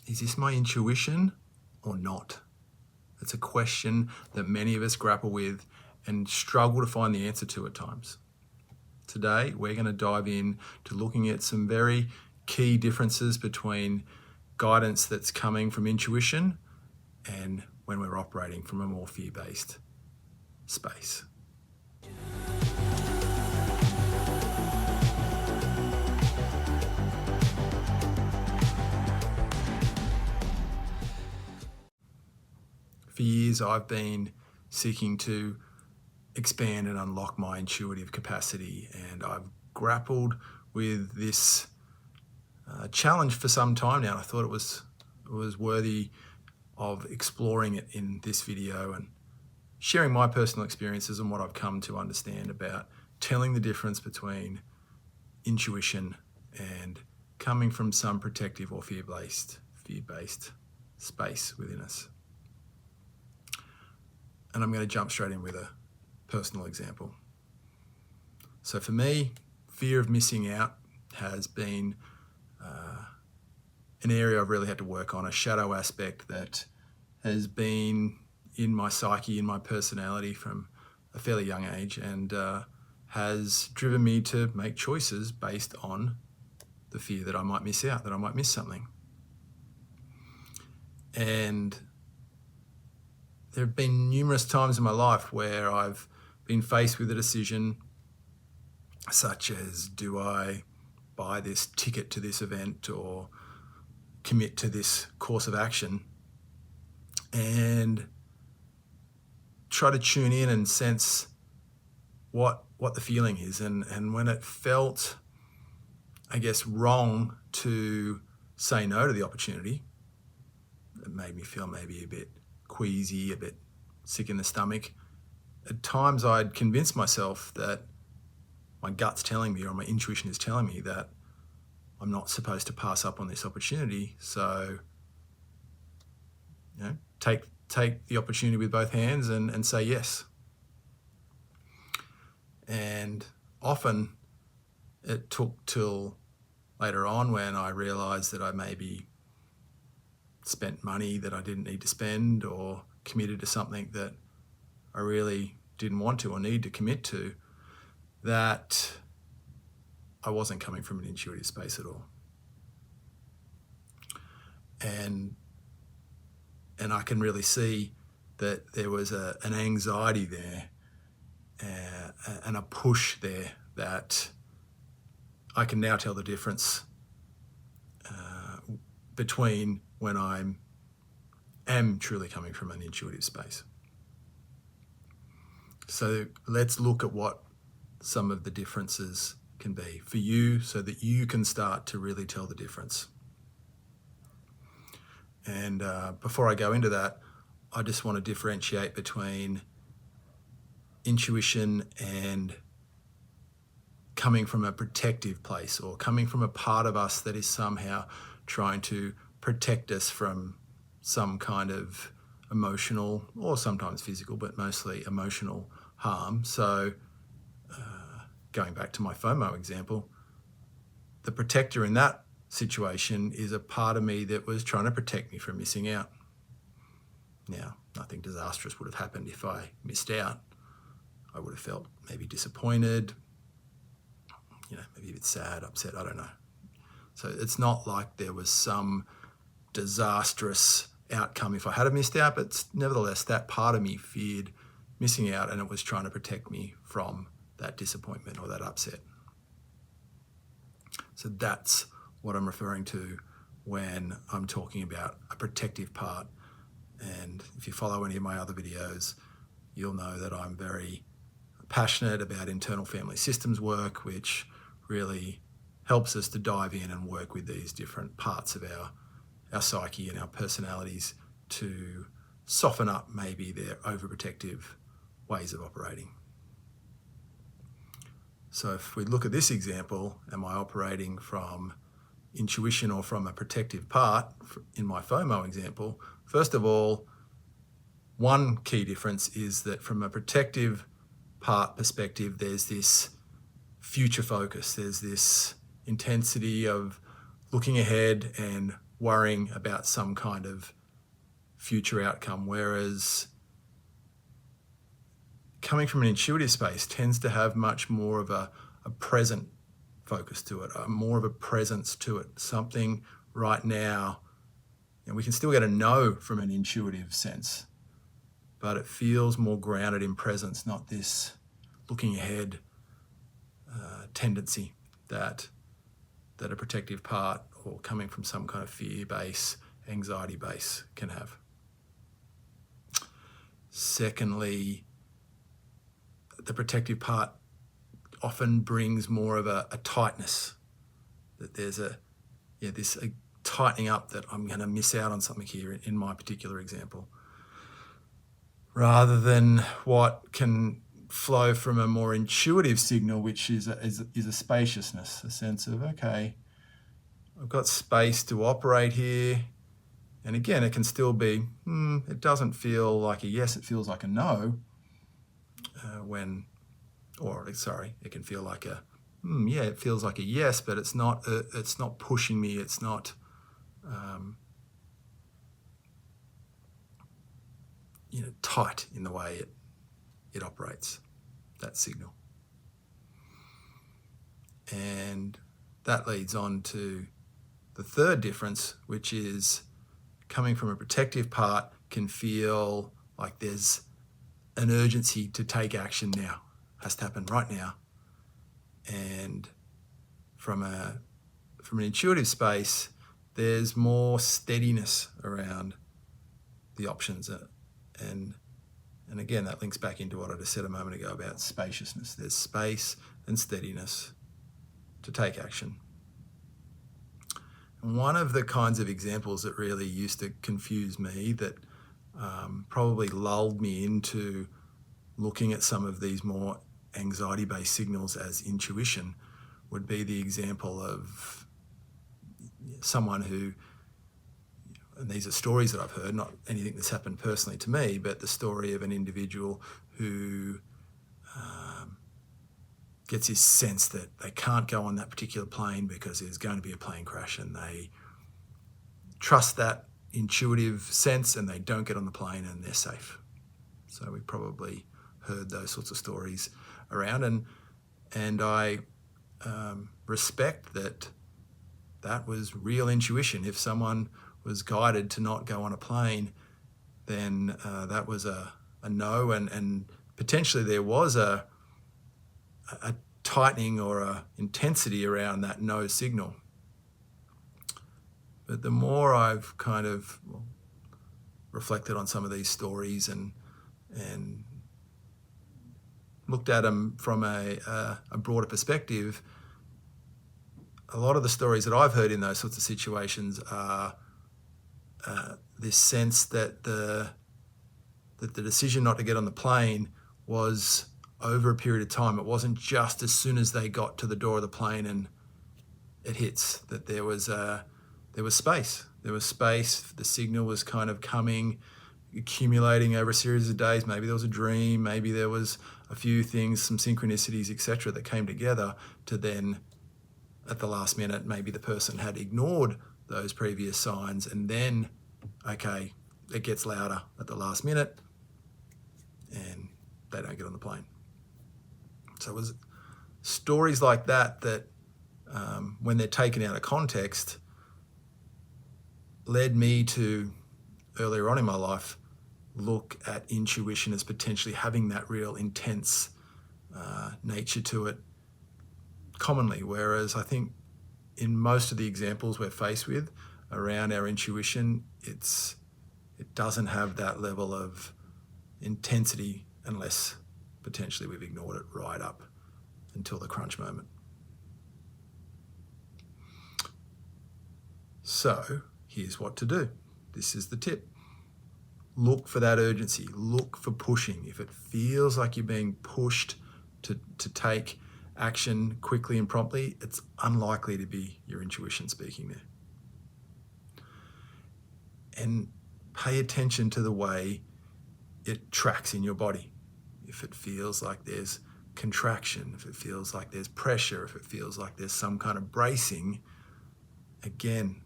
Is this my intuition or not? It's a question that many of us grapple with and struggle to find the answer to at times. Today, we're going to dive in to looking at some very key differences between guidance that's coming from intuition and when we're operating from a more fear-based space. For years, I've been seeking to expand and unlock my intuitive capacity, and I've grappled with this challenge for some time now. I thought it was worthy of exploring it in this video and sharing my personal experiences and what I've come to understand about telling the difference between intuition and coming from some protective or fear-based space within us. And I'm going to jump straight in with a personal example. So for me, fear of missing out has been an area I've really had to work on, a shadow aspect that has been in my psyche, in my personality from a fairly young age, and has driven me to make choices based on the fear that I might miss out, that I might miss something. And there have been numerous times in my life where I've been faced with a decision such as, do I buy this ticket to this event or commit to this course of action, and try to tune in and sense what the feeling is. And when it felt, I guess, wrong to say no to the opportunity, it made me feel maybe a bit queasy, a bit sick in the stomach. At times I'd convince myself that my gut's telling me, or my intuition is telling me, that I'm not supposed to pass up on this opportunity. So, take the opportunity with both hands and say yes. And often it took till later on when I realized that I maybe spent money that I didn't need to spend, or committed to something that I really didn't want to or need to commit to, that I wasn't coming from an intuitive space at all. And I can really see that there was an anxiety there and a push there that I can now tell the difference between when I am truly coming from an intuitive space. So let's look at what some of the differences can be for you so that you can start to really tell the difference. And before I go into that, I just want to differentiate between intuition and coming from a protective place, or coming from a part of us that is somehow trying to protect us from some kind of emotional, or sometimes physical, but mostly emotional harm. So going back to my FOMO example, the protector in that situation is a part of me that was trying to protect me from missing out. Now, nothing disastrous would have happened if I missed out. I would have felt maybe disappointed, maybe a bit sad, upset, I don't know. So it's not like there was some disastrous outcome if I had missed out, but nevertheless, that part of me feared missing out, and it was trying to protect me from that disappointment or that upset. So that's what I'm referring to when I'm talking about a protective part. And if you follow any of my other videos, you'll know that I'm very passionate about internal family systems work, which really helps us to dive in and work with these different parts of our psyche and our personalities to soften up maybe their overprotective ways of operating. So if we look at this example, am I operating from intuition or from a protective part? In my FOMO example, first of all, one key difference is that from a protective part perspective, there's this future focus, there's this intensity of looking ahead and worrying about some kind of future outcome, whereas coming from an intuitive space tends to have much more of a present focus to it, more of a presence to it, something right now. And we can still get a no from an intuitive sense, but it feels more grounded in presence, not this looking ahead tendency that a protective part or coming from some kind of fear base, anxiety base can have. Secondly, the protective part often brings more of a tightness, that there's a tightening up, that I'm going to miss out on something here in my particular example, rather than what can flow from a more intuitive signal, which is a spaciousness, a sense of, okay, I've got space to operate here. And again, it can still be, it doesn't feel like a yes, it feels like a no. It can feel like a, it feels like a yes, but it's not pushing me. It's not, tight in the way it operates, that signal. And that leads on to the third difference, which is coming from a protective part can feel like there's an urgency to take action now, has to happen right now. And from an intuitive space, there's more steadiness around the options. And again, that links back into what I just said a moment ago about spaciousness. There's space and steadiness to take action. And one of the kinds of examples that really used to confuse me, that probably lulled me into looking at some of these more anxiety-based signals as intuition, would be the example of someone who, and these are stories that I've heard, not anything that's happened personally to me, but the story of an individual who gets this sense that they can't go on that particular plane because there's going to be a plane crash, and they trust that intuitive sense and they don't get on the plane and they're safe. So we've probably heard those sorts of stories around, and I respect that was real intuition. If someone was guided to not go on a plane, then that was a no, and potentially there was a tightening or a intensity around that no signal. But the more I've kind of reflected on some of these stories and looked at them from a broader perspective, a lot of the stories that I've heard in those sorts of situations are this sense that the decision not to get on the plane was over a period of time. It wasn't just as soon as they got to the door of the plane and it hits, that there was space. There was space. The signal was kind of coming, accumulating over a series of days. Maybe there was a dream. Maybe there was a few things, some synchronicities, etc., that came together to then, at the last minute, maybe the person had ignored those previous signs, and then, okay, it gets louder at the last minute and they don't get on the plane. So it was stories like that when they're taken out of context, led me to, earlier on in my life, look at intuition as potentially having that real intense nature to it commonly, whereas I think in most of the examples we're faced with around our intuition, it doesn't have that level of intensity unless potentially we've ignored it right up until the crunch moment. So here's what to do. This is the tip. Look for that urgency. Look for pushing. If it feels like you're being pushed to take action quickly and promptly, it's unlikely to be your intuition speaking there. And pay attention to the way it tracks in your body. If it feels like there's contraction, if it feels like there's pressure, if it feels like there's some kind of bracing, again,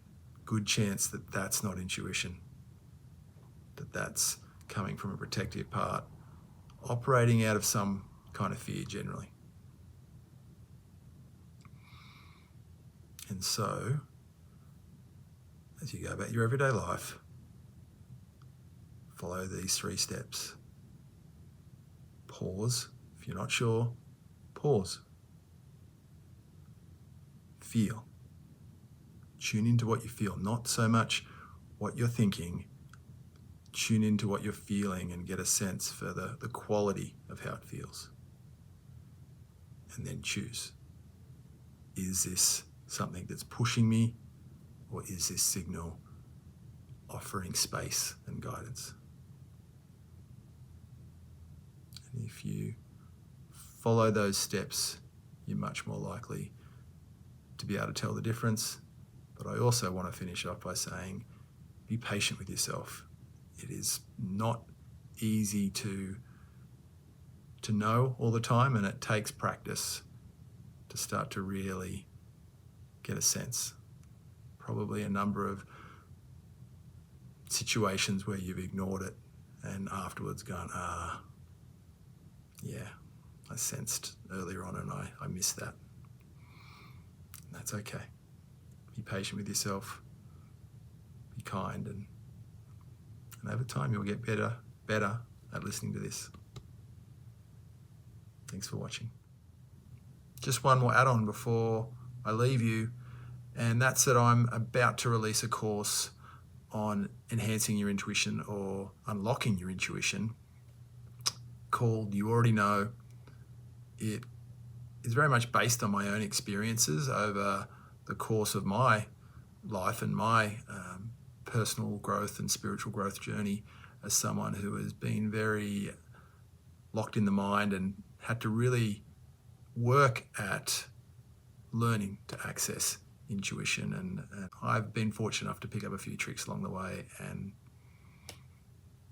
good chance that that's not intuition, that that's coming from a protective part, operating out of some kind of fear generally. And so, as you go about your everyday life, follow these 3 steps. Pause. If you're not sure, pause. Feel. Tune into what you feel, not so much what you're thinking. Tune into what you're feeling and get a sense for the quality of how it feels. And then choose. Is this something that's pushing me, or is this signal offering space and guidance? And if you follow those steps, you're much more likely to be able to tell the difference. But I also want to finish off by saying, be patient with yourself. It is not easy to know all the time, and it takes practice to start to really get a sense. Probably a number of situations where you've ignored it and afterwards gone, yeah, I sensed earlier on and I missed that. And that's okay. Be patient with yourself. Be kind, and over time you'll get better at listening to this. Thanks for watching. Just one more add-on before I leave you, and that's that I'm about to release a course on enhancing your intuition or unlocking your intuition called You Already Know. It is very much based on my own experiences over the course of my life and my personal growth and spiritual growth journey as someone who has been very locked in the mind and had to really work at learning to access intuition. And I've been fortunate enough to pick up a few tricks along the way and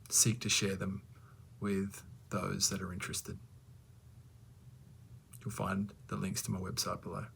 seek to share them with those that are interested. You'll find the links to my website below.